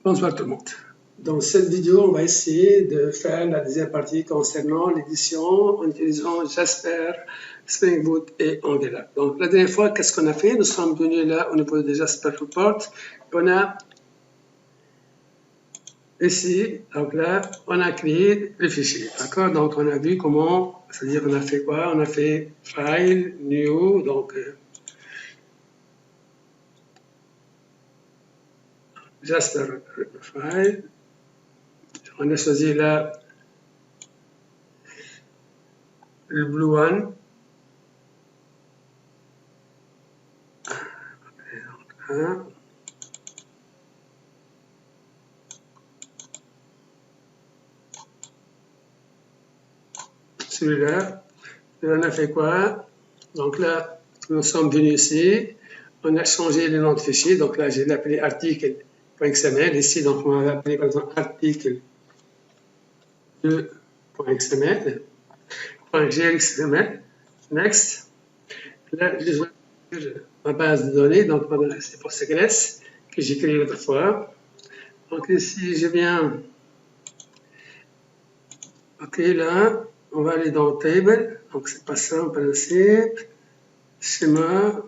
Bonsoir tout le monde. Dans cette vidéo, on va essayer de faire la deuxième partie concernant l'édition en utilisant Jasper, Spring Boot et Angular. Donc la dernière fois, qu'est-ce qu'on a fait? Nous sommes venus là au niveau de Jasper Report. On a ici, donc là, on a créé le fichier. D'accord? Donc on a vu comment, c'est-à-dire on a fait quoi? On a fait File, New, donc Jasper File. On a choisi là le Blue One. Celui-là, on a fait quoi? Donc là, nous sommes venus ici, on a changé le nom de fichier, donc là j'ai l'appelé article.xml, ici donc on va l'appeler par exemple article2.xml, .gxml, next. Là je vais ma base de données, donc c'est pour Postgres que j'ai créé l'autre fois. Donc ici je viens, ok là, on va aller dans Table, donc c'est pas ça en principe, schéma.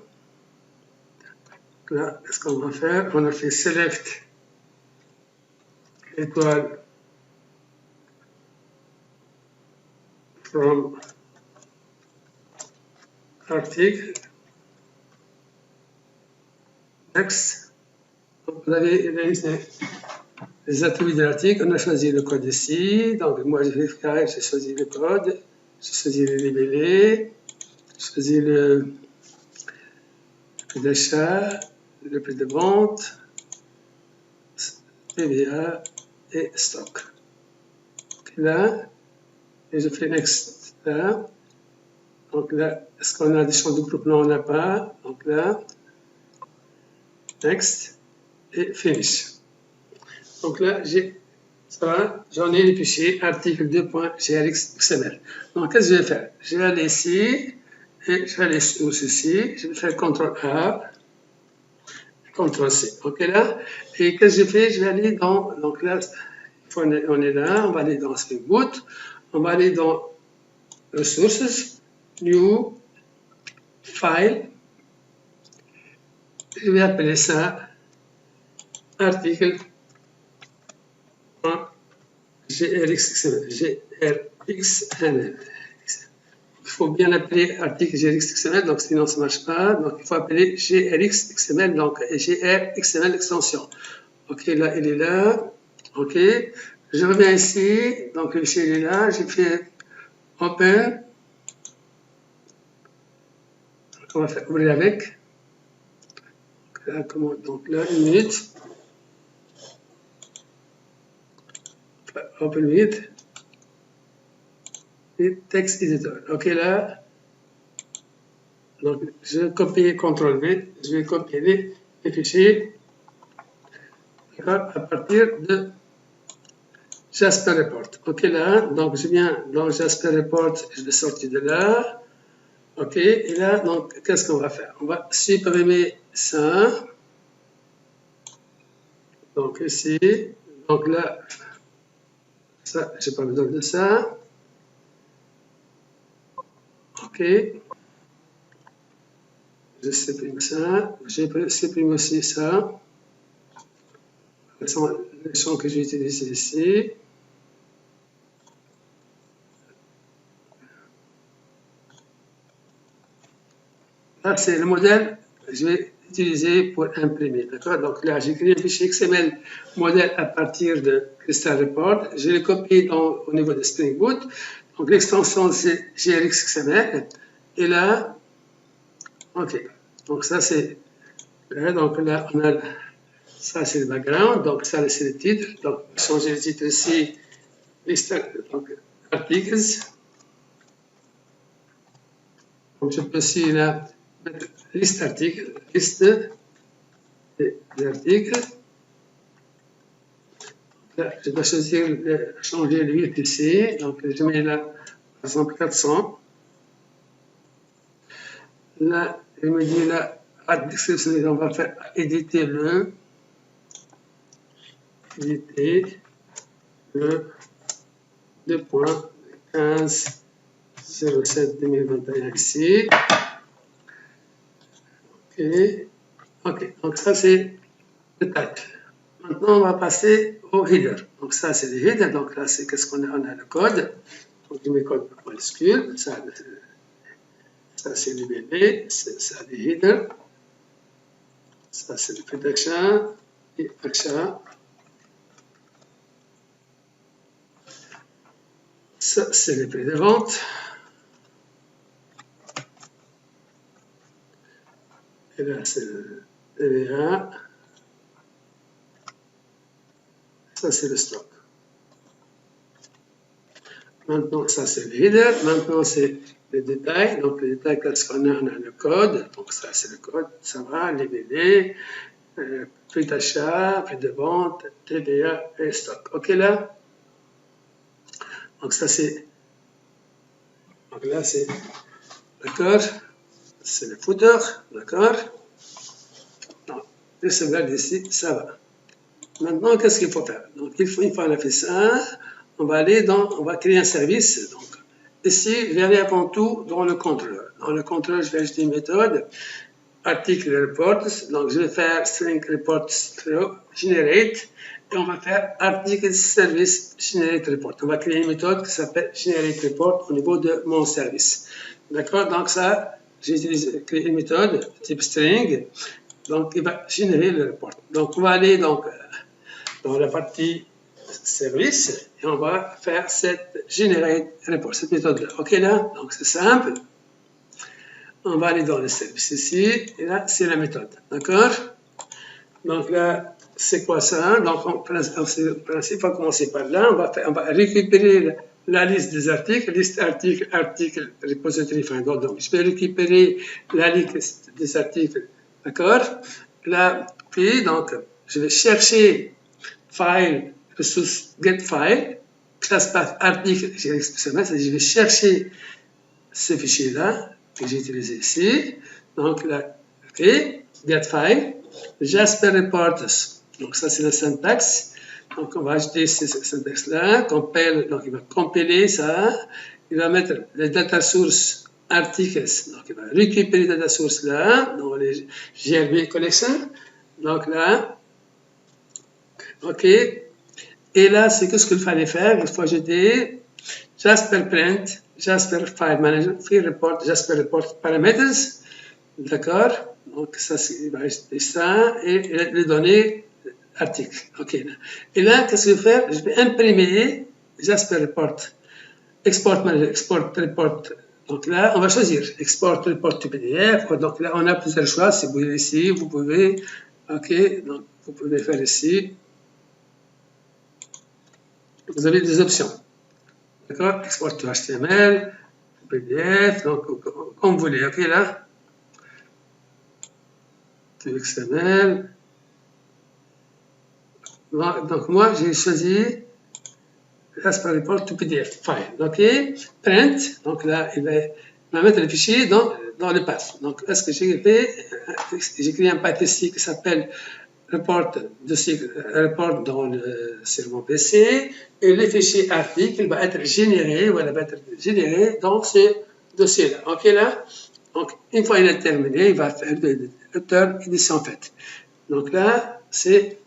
Là, qu'est-ce qu'on va faire? On a fait Select étoile from article. Next. Donc, vous avez les attributs de l'article. On a choisi le code ici. Donc, moi, j'ai choisi le code. J'ai choisi le libellé. J'ai choisi le prix d'achat, le prix de vente, TVA et stock. Donc, là, et je fais Next là. Donc là, est-ce qu'on a des champs de groupe? Non, on n'a pas. Donc là, Next et Finish. Donc là, j'en ai les fichiers article2.grxxml. Donc qu'est-ce que je vais faire? Je vais aller ici et je vais aller sur ceci. Je vais faire CTRL-A, CTRL-C. Ok là? Et qu'est-ce que je fais? Je vais aller dans, donc là, on est là, on va aller dans Spring Boot, on va aller dans Resources, New, File. Je vais appeler ça article.grxxml. Il faut bien appeler article grxxml, donc sinon ça ne marche pas. Donc il faut appeler grxxml, donc grxml extension. Ok, là il est là. Ok, je reviens ici, donc le fichier est là. J'ai fait open. On va faire ouvrir avec. Donc là, une minute. Open with. Et text editor. Ok, là. Donc, je vais copier CTRL-V. Je vais copier les fichiers à partir de Jasper Report. Ok, là. Donc, je viens dans Jasper Report. Je vais sortir de là. Ok, et là, donc, qu'est-ce qu'on va faire? On va supprimer ça. Donc, ici. Donc, là, ça, j'ai pas besoin de ça. Ok. Je supprime ça. Je supprime aussi ça. Ce sont les champs que j'ai utilisés ici. Là, c'est le modèle que je vais utiliser pour imprimer. D'accord? Donc là, j'ai créé un fichier XML modèle à partir de Crystal Report. Je l'ai copié au niveau de Spring Boot. Donc l'extension, c'est grxxml. Et là, ok. Donc ça, c'est. Donc là, on a. Ça, c'est le background. Donc ça, c'est le titre. Donc, changer le titre ici. Donc, articles. Donc, je peux aussi là mettre liste articles, liste des articles. Là, je dois choisir, changer le 8 ici. Donc, je mets là, par exemple, 400. Là, il me dit là, on va faire éditer le activité le 2.15.07.2021 ici. Ok, donc ça c'est le type. Maintenant on va passer au header. Donc ça c'est le header, donc là c'est qu'est-ce qu'on a? On a le code. Donc je mets code majuscule, ça c'est le bébé, ça le header. Ça c'est le prix d'achat et achat. Ça c'est le prix de vente. Et là c'est le TVA. Ça c'est le stock. Maintenant, ça c'est le header. Maintenant, c'est les détails. Donc, les détails, qu'est-ce qu'on a? On a le code. Donc, ça c'est le code. Ça va, les BD, prix d'achat, prix de vente, TVA et stock. OK là? Donc, ça c'est. Donc là, c'est. D'accord? C'est le footer. D'accord? Donc, les sauvegardes ici, ça va. Maintenant, qu'est-ce qu'il faut faire? Donc, une fois qu'on a fait ça, on va créer un service. Donc, ici, je vais aller avant tout dans le contrôleur. Dans le contrôleur, je vais ajouter une méthode, article reports. Donc, je vais faire string reports generate, et on va faire article service generate report. On va créer une méthode qui s'appelle generate report au niveau de mon service. D'accord? Donc, ça, j'ai créé une méthode type string. Donc, il va générer le report. Donc, on va aller dans la partie service et on va faire cette generate report, cette méthode-là. OK là? Donc c'est simple. On va aller dans le service ici et là c'est la méthode. D'accord? Donc là, c'est quoi ça? Donc en principe, on va commencer par là. On va récupérer la liste des articles, liste article, repository find. Donc je vais récupérer la liste des articles. D'accord? Là, puis donc je vais chercher file, ressource get file, classe path article, je vais chercher ce fichier-là que j'ai utilisé ici. Donc là, OK, get file, Jasper Reports. Donc ça, c'est la syntaxe. Donc on va ajouter ce syntaxe-là, compile, donc il va compiler ça, il va mettre les data source articles, donc il va récupérer les data sources là, dans les GRB collection. Donc là, OK. Et là, c'est qu'est-ce qu'il fallait faire? Il faut ajouter Jasper Print, Jasper File Manager, File Report, Jasper Report Parameters. D'accord? Donc, ça, il va ajouter ça et les données articles. OK. Et là, qu'est-ce que je vais faire? Je vais imprimer Jasper Report, Export Manager, Export Report. Donc là, on va choisir Export Report to PDF. Donc là, on a plusieurs choix. Si vous voulez ici, vous pouvez. OK. Donc, vous pouvez faire ici. Vous avez des options. D'accord? Export to HTML, PDF, donc comme vous voulez. OK là? To XML. Donc moi, j'ai choisi Jasper Report to PDF file. OK? Print. Donc là, il va mettre le fichier dans le path. Donc, est-ce que j'ai fait? J'ai créé un path ici qui s'appelle report sur mon PC et le fichier article va être généré dans ce dossier-là. OK là? Donc, une fois il est terminé, il va faire le return édition faite. Donc là, c'est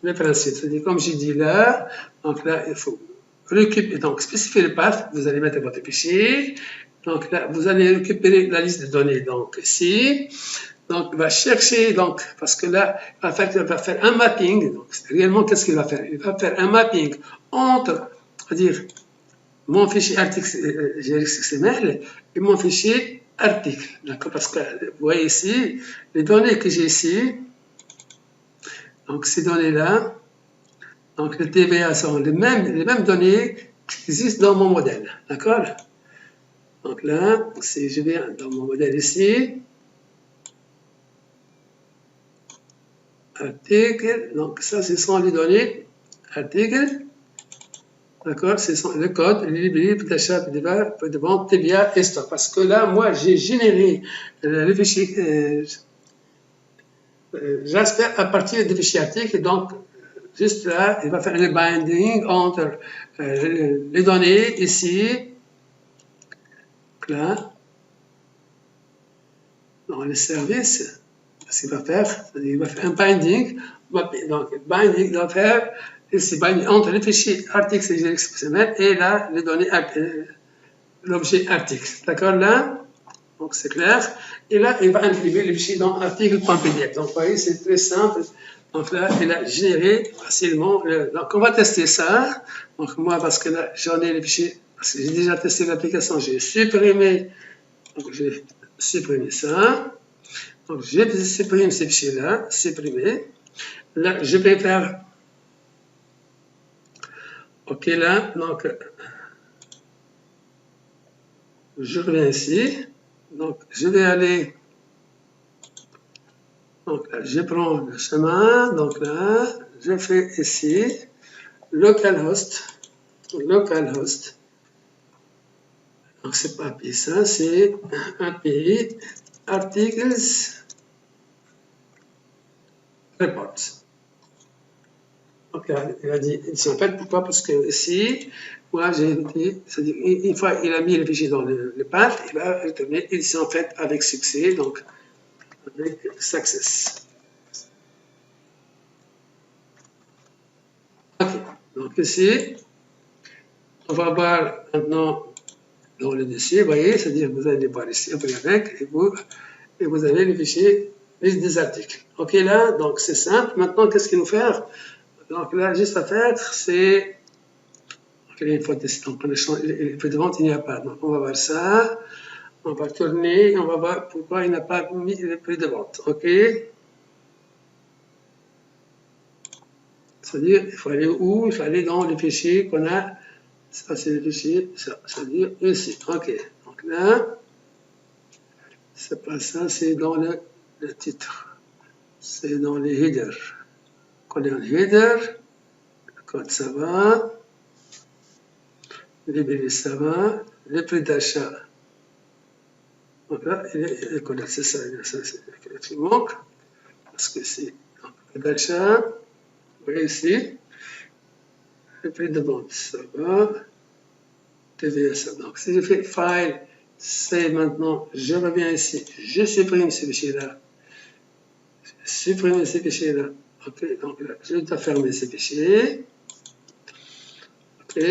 le principe. C'est-à-dire, comme j'ai dit là, donc là, il faut récupérer, donc spécifier le path, vous allez mettre votre fichier. Donc là, vous allez récupérer la liste de données, donc ici. Donc, il va chercher, donc, parce que là, il va faire un mapping. Donc, réellement, qu'est-ce qu'il va faire? Il va faire un mapping entre, c'est-à-dire, mon fichier article GRXML et mon fichier article. D'accord? Parce que, vous voyez ici, les données que j'ai ici, donc, ces données-là, donc, les TVA sont les mêmes données qui existent dans mon modèle. D'accord? Donc là, si je viens dans mon modèle ici, article, donc ça, ce sont les données article, d'accord, ce sont le code, les librairies d'achat, de vente, TVA et stock. Parce que là, moi, j'ai généré le fichier Jasper à partir du fichier article, donc juste là, il va faire le binding entre les données ici, là, dans les services. Ce qu'il va faire, c'est-à-dire il va faire un binding. Donc, binding doit faire ici, binding entre les fichiers articles et XML et là, les données, l'objet article. D'accord là? Donc, c'est clair. Et là, il va imprimer le fichier dans article.pdf. Donc, vous voyez, c'est très simple. Donc là, il a généré facilement. Donc, on va tester ça. Donc, moi, parce que là, j'en ai les fichiers, parce que j'ai déjà testé l'application, j'ai supprimé. Donc, j'ai supprimé ça. Donc, je supprime ces fichiers-là, supprimer. Là, je vais faire. OK, là, donc, je reviens ici. Donc, je vais aller. Donc là, je prends le chemin. Donc là, je fais ici localhost. Localhost. Donc, c'est pas API, ça, c'est API articles reports. Donc, il a dit, en fait, pourquoi? Parce que ici, moi, j'ai dit, c'est-à-dire, une fois il a mis le fichier dans le path, il va retourner ici, en fait, avec succès, donc, avec success. OK. Donc, ici, on va voir maintenant dans le dossier, vous voyez, c'est-à-dire, vous allez voir ici, après avec, et vous avez le fichier liste des articles. OK, là, donc, c'est simple. Maintenant, qu'est-ce qu'il nous fait? Donc, là, juste à faire, c'est. Une fois tester, donc le prix de vente, il n'y a pas. Donc, on va voir ça. On va tourner, on va voir pourquoi il n'a pas mis le prix de vente. OK? C'est-à-dire, il faut aller où? Il faut aller dans le fichier qu'on a. Ça, c'est le fichier, ça. C'est-à-dire ici. OK. Donc là, c'est pas ça, c'est dans le titre. C'est dans les headers. Quand on est en header, le code, ça va. Les billets, ça va. Le prix d'achat. Donc là, il connaît, c'est ça, c'est qui manque, parce que c'est le prix d'achat, vous voyez ici, le prix de vente, ça va, TVA, ça va. Donc si je fais File, c'est maintenant, je reviens ici, je supprime ce fichier-là, supprimer ce fichier-là, ok, donc là, je dois fermer ce fichier, ok,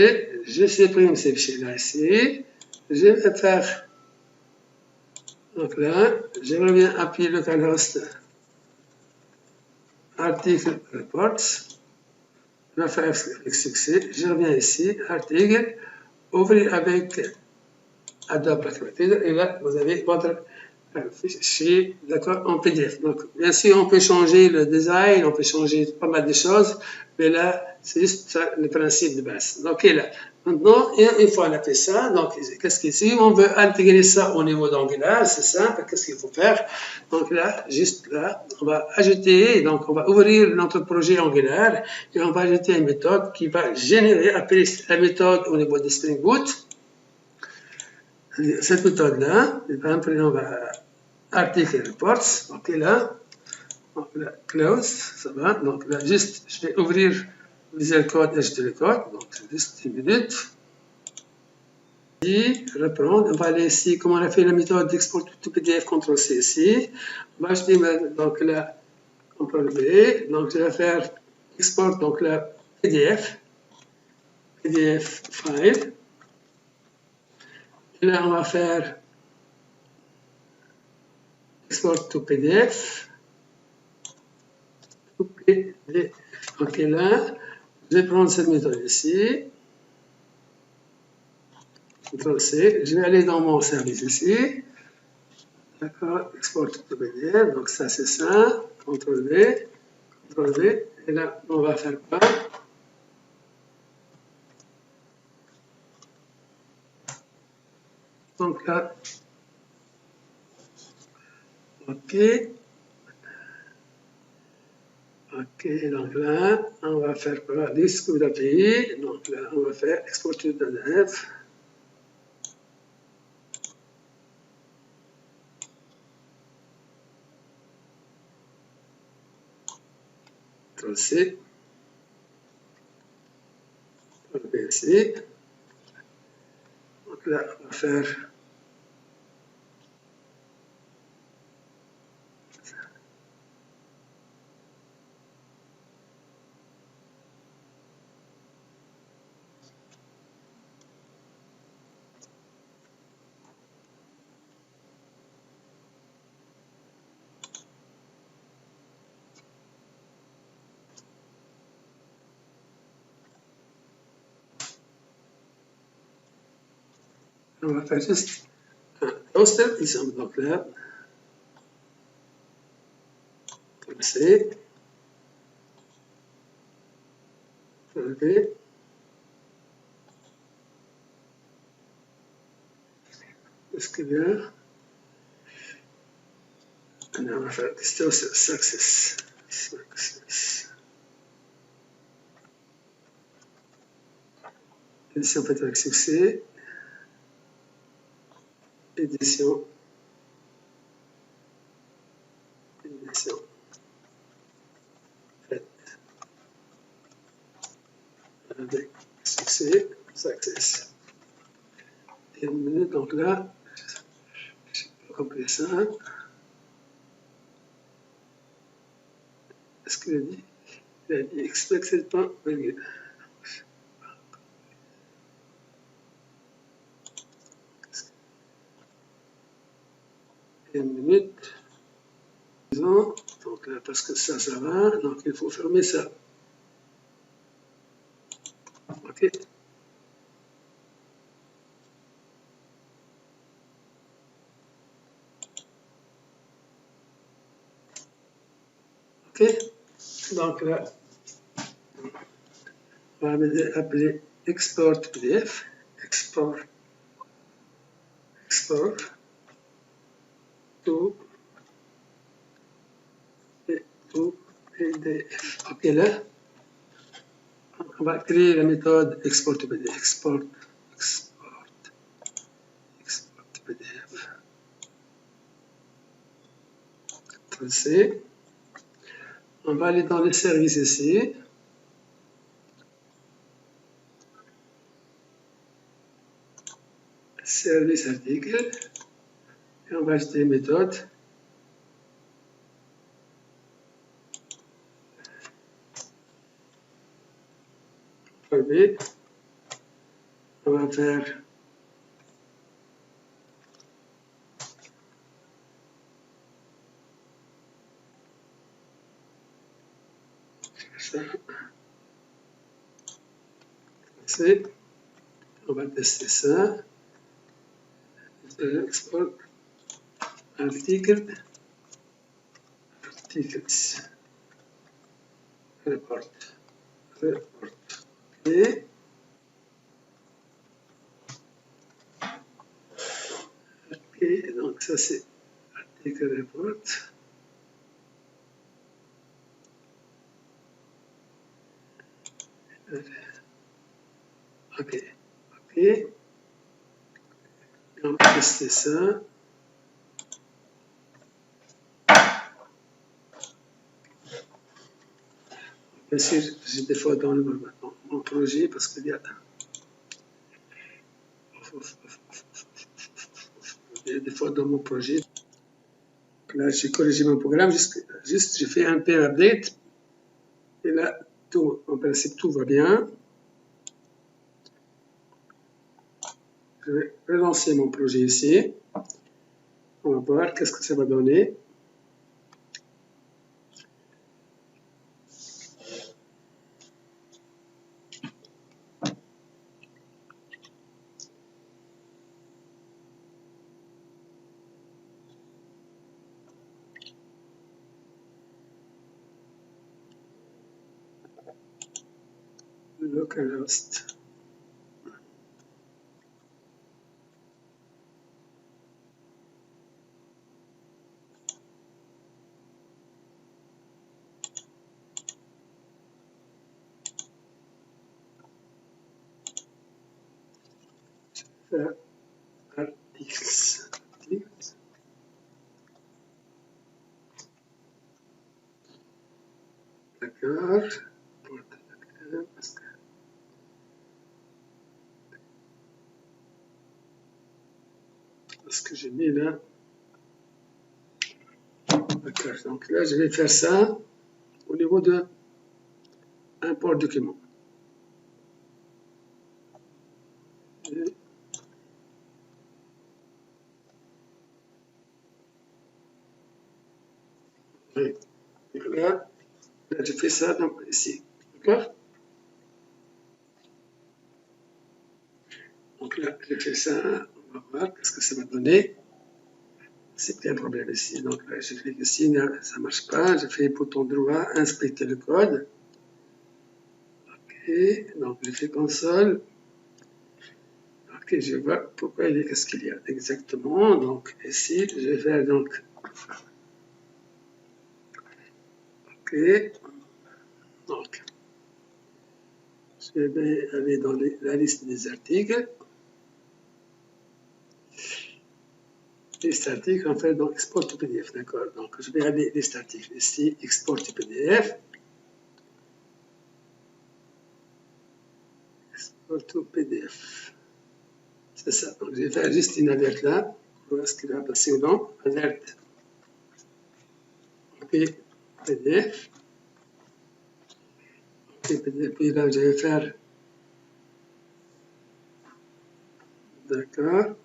je supprime ce fichier-là ici, je vais faire, donc là, je reviens appuyer localhost article reports, je vais faire avec succès, je reviens ici, article, ouvrir avec Adobe Acrobat Reader, et là, vous avez votre fichier, d'accord, en PDF. Donc, bien sûr, on peut changer le design, on peut changer pas mal de choses, mais là, c'est juste ça, le principe de base. Donc, là, maintenant, une fois on a fait ça, donc, qu'est-ce qu'ici, on veut intégrer ça au niveau d'Angular, c'est simple, qu'est-ce qu'il faut faire? Donc là, juste là, on va ajouter, donc on va ouvrir notre projet Angular, et on va ajouter une méthode qui va générer, appeler la méthode au niveau de Spring Boot. Cette méthode-là, on va article reports, ok là, donc là, close, ça va, donc là, juste, je vais ouvrir Visual Code, ajouter le code, donc c'est juste une minute. Et reprendre, on va aller ici, comme on a fait la méthode d'export to PDF, CTRL-C ici, on va ajouter donc là, CTRL-V, donc je vais faire export, donc là, PDF file, et là, on va faire export to PDF. Ok, là, je vais prendre cette méthode ici. CTRL-C. Je vais aller dans mon service ici. D'accord, export to PDF. Donc, ça, c'est ça. CTRL-V. CTRL-V. Et là, on va faire quoi? Donc là, ok. Ok, donc là, on va faire quoi? Disque d'API. Donc là, on va faire export to PDF. CTRL-C. ici. Donc là, on va faire juste un toaster, ici, donc là, comme c'est, enlever. Est-ce que bien? On va faire toaster success. Édition faite avec succès. Édition. Édition. Faite avec succès. Success. Et une minute, donc là, je vais copier ça. Est-ce qu'il a dit? Il a dit expected point virgule. Une minute. Donc là, parce que ça va. Donc il faut fermer ça. OK. OK. Donc là, on va appeler export PDF. Export to PDF. OK, là, on va créer la méthode export to PDF. Export to PDF. C. On va aller dans les services ici. Service article. Et on va ajouter une méthode. On va faire ça. On va tester ça. Export article. Articles. Report. Et OK, donc ça c'est article report. OK. Et on va tester ça. Bien sûr, j'ai des fautes dans mon projet parce qu'il y a des fautes dans mon projet. Là, j'ai corrigé mon programme, juste j'ai fait un peu update. Et là, en principe, tout va bien. Je vais relancer mon projet ici. On va voir qu'est-ce que ça va donner. Localhost. Articles. D'accord. ce que j'ai mis là. D'accord, donc là, je vais faire ça au niveau de import document. Et là, je fais ça ici. D'accord? Donc là, j'ai fait ça. On va voir ce que ça va donner. C'est un problème ici. Donc là, je clique ici, ça ne marche pas. Je fais bouton droit, inspecter le code. OK, donc je fais console. OK, je vois pourquoi il est, qu'est-ce qu'il y a exactement. Donc ici, je vais faire donc. OK, donc je vais aller dans la liste des articles. Liste articles, en fait, donc export to PDF, d'accord. Donc je vais aller liste articles ici, export to PDF. Export to PDF. C'est ça. Donc je vais faire juste une alerte là, pour voir ce qu'il va passer ou non. Alerte. OK, PDF. OK, PDF. Puis là, je vais faire. D'accord.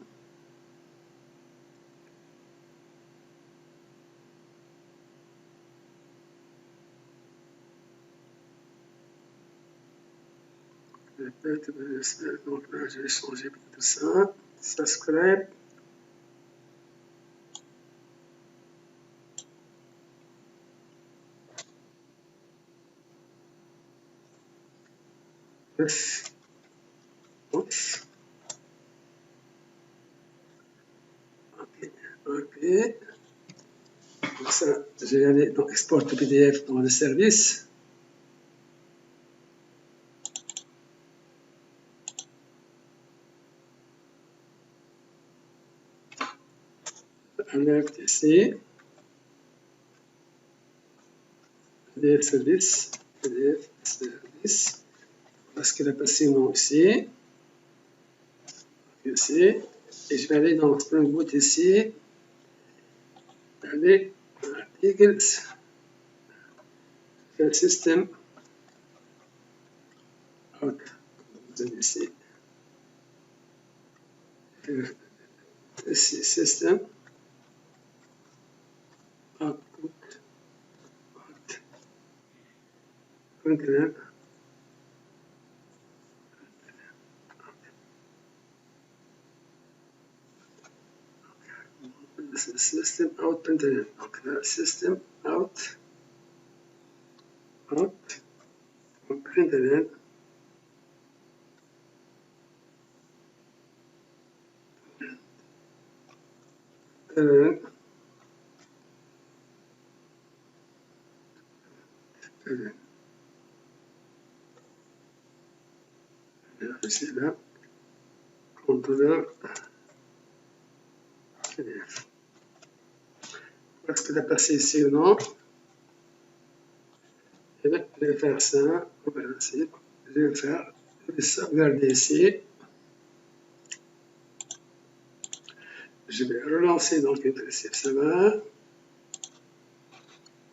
Donc là, je vais changer tout ça. Subscribe. Yes. Oops. OK. OK. Donc ça, je vais aller dans Export to PDF dans le service. Alerte ici. PDF service. PDF service. Parce qu'il a passé mon ici. Ici. Et je vais aller dans Spring Boot ici. Aller articles. System. Out. Vous avez ici. Ici, system. Output. Out. Container. System out container. Donc là, system out. Out. Container. Ici, là, contrôleur PDF. Est-ce que tu as passé ici ou non? Je vais faire ça. Je vais faire. Je vais sauvegarder ici. Je vais relancer donc le principe. Ça va.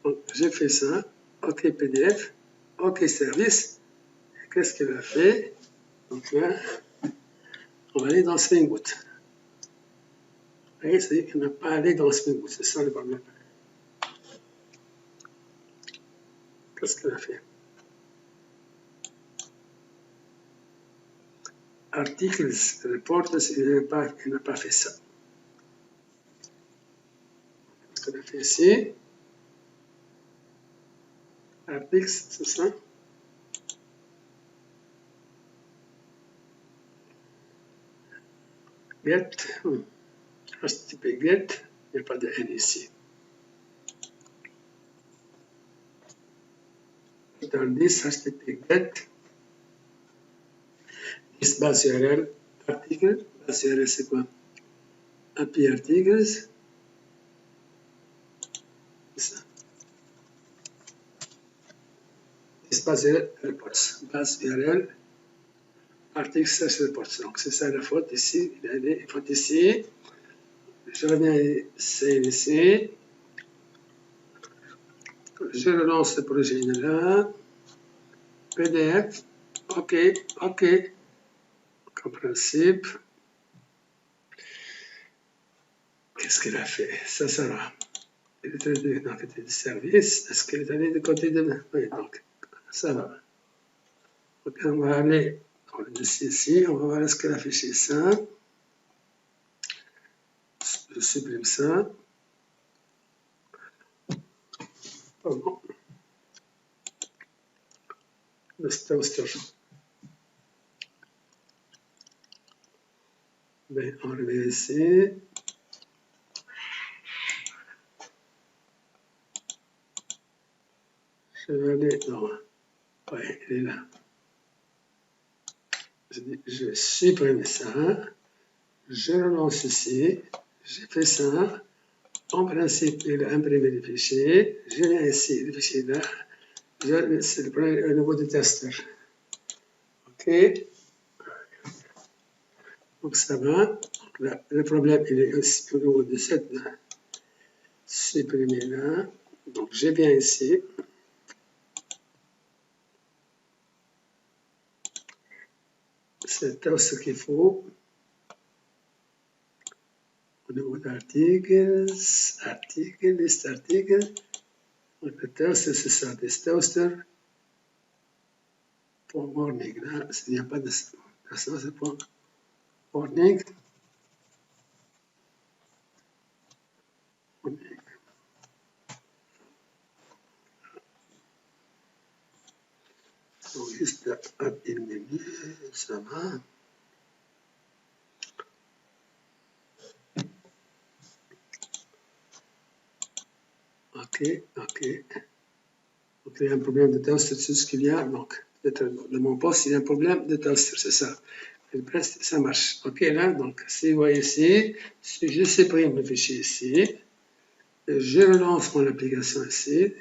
Donc, j'ai fait ça. OK PDF. OK service. Qu'est-ce qu'il a fait? Donc là, on va aller dans Spring Boot. Vous voyez, c'est-à-dire qu'il n'a pas allé dans Spring Boot. C'est ça le problème. Qu'est-ce qu'il a fait? Articles, reports, il n'a pas fait ça. Qu'est-ce qu'il a fait ici? Articles, c'est ça? Get, HTTP get, il n'y a pas de N ici. Dans 10, HTTP get, 10 base URL, article, base URL c'est quoi? API articles, c'est ça. 10 base URL reports, base URL, article slash reports. Donc c'est ça la faute ici, il y a une faute ici. je reviens ici. Je relance le projet là. PDF. OK. Compréhensible. Qu'est-ce qu'il a fait? Ça va. Il est allé dans le côté du service. Est-ce qu'il est allé du côté de... Oui, donc, ça va. Donc, on va aller dans le dossier ici. On va voir ce qu'il a affiché ça. Je supprime ça. Pardon. Le toaster. Ben, on revient ici. Je vais aller dans... Oui, il est là. Je vais supprimer ça. Je relance ici. J'ai fait ça. En principe, il a imprimé le fichier. Je viens ici, le fichier là. C'est le niveau de tester. OK. Donc ça va. Donc là, le problème, il est aussi au niveau de cette supprimer là. Donc je viens ici. C'est ce qu'il faut. Au niveau d'articles, liste articles. Donc le toaster, c'est ça, des toasters. Pour warning, là, il n'y a pas de ça, c'est pour warning. Donc juste un menu, ça va. OK. Donc il y a un problème de toaster, c'est ce qu'il y a. Donc, de mon poste, il y a un problème de toaster, c'est ça. Et le reste, ça marche. OK, là, donc, si vous voyez ici, si je supprime le fichier ici, je relance mon application ici.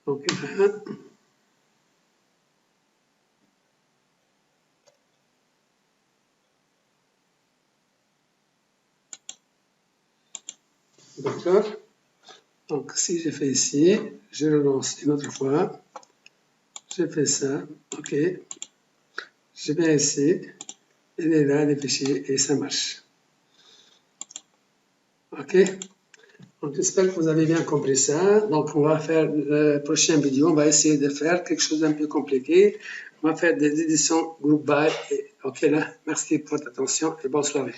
Donc, là, d'accord. Donc, si je fais ici, je relance une autre fois. Je fais ça. OK. Je viens ici. Il est là, le fichier, et ça marche. OK. Donc, j'espère que vous avez bien compris ça. Donc, on va faire la prochaine vidéo. On va essayer de faire quelque chose d'un peu compliqué. On va faire des éditions group by. OK, là. Merci pour votre attention et bonne soirée.